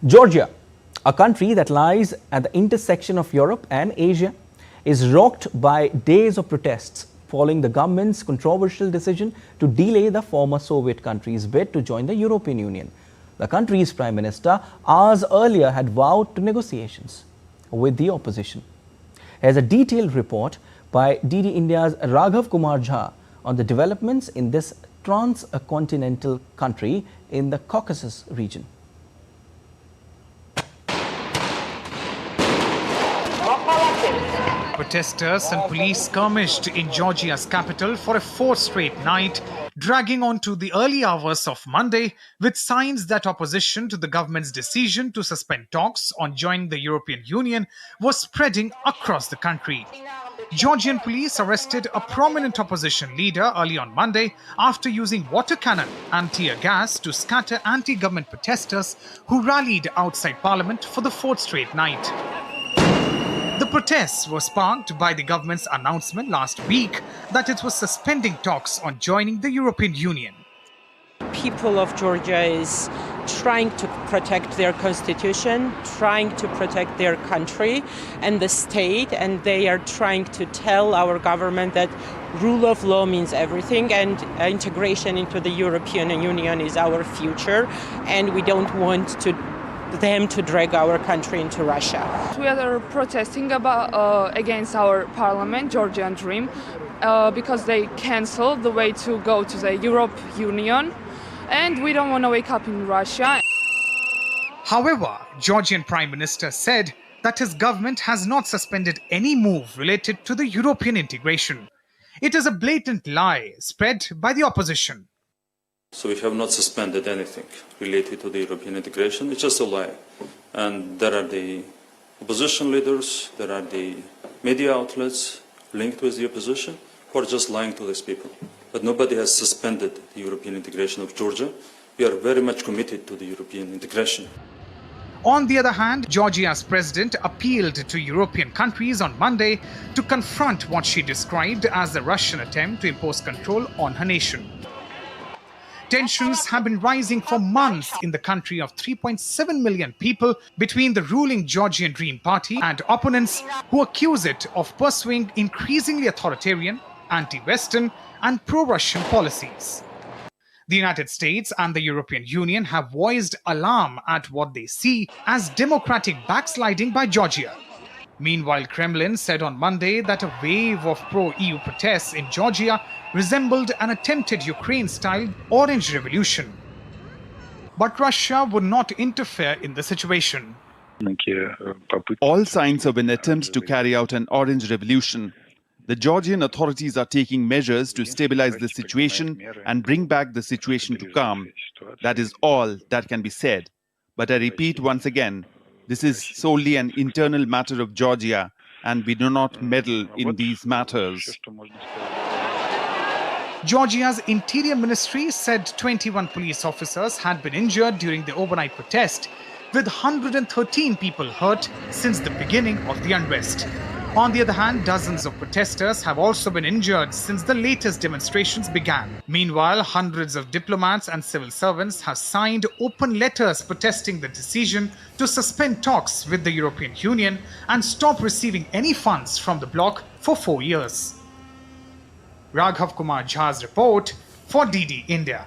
Georgia, a country that lies at the intersection of Europe and Asia, is rocked by days of protests following the government's controversial decision to delay the former Soviet country's bid to join the European Union. The country's Prime Minister hours earlier had vowed to negotiations with the opposition. Here's a detailed report by DD India's Raghav Kumar Jha on the developments in this transcontinental country in the Caucasus region. Protesters and police skirmished in Georgia's capital for a fourth straight night, dragging on to the early hours of Monday, with signs that opposition to the government's decision to suspend talks on joining the European Union was spreading across the country. Georgian police arrested a prominent opposition leader early on Monday after using water cannon and tear gas to scatter anti-government protesters who rallied outside parliament for the fourth straight night. The protests were sparked by the government's announcement last week that it was suspending talks on joining the European Union. People of Georgia is trying to protect their constitution, trying to protect their country and the state, and they are trying to tell our government that rule of law means everything and integration into the European Union is our future, and we don't want them to drag our country into Russia. We are protesting against our parliament, Georgian Dream, because they canceled the way to go to the European Union, and we don't want to wake up in Russia. However, Georgian Prime Minister said that his government has not suspended any move related to the European integration. It is a blatant lie spread by the opposition. So we have not suspended anything related to the European integration. It's just a lie. And there are the opposition leaders, there are the media outlets linked with the opposition who are just lying to these people. But nobody has suspended the European integration of Georgia. We are very much committed to the European integration. On the other hand, Georgia's president appealed to European countries on Monday to confront what she described as the Russian attempt to impose control on her nation. Tensions have been rising for months in the country of 3.7 million people between the ruling Georgian Dream party and opponents who accuse it of pursuing increasingly authoritarian, anti-Western and pro-Russian policies. The United States and the European Union have voiced alarm at what they see as democratic backsliding by Georgia. Meanwhile, Kremlin said on Monday that a wave of pro-EU protests in Georgia resembled an attempted Ukraine-style Orange Revolution. But Russia would not interfere in the situation. All signs of an attempt to carry out an Orange Revolution. The Georgian authorities are taking measures to stabilize the situation and bring back the situation to calm. That is all that can be said. But I repeat once again, this is solely an internal matter of Georgia, and we do not meddle in these matters. Georgia's Interior Ministry said 21 police officers had been injured during the overnight protest, with 113 people hurt since the beginning of the unrest. On the other hand, dozens of protesters have also been injured since the latest demonstrations began. Meanwhile, hundreds of diplomats and civil servants have signed open letters protesting the decision to suspend talks with the European Union and stop receiving any funds from the bloc for 4 years. Raghav Kumar Jha's report for DD India.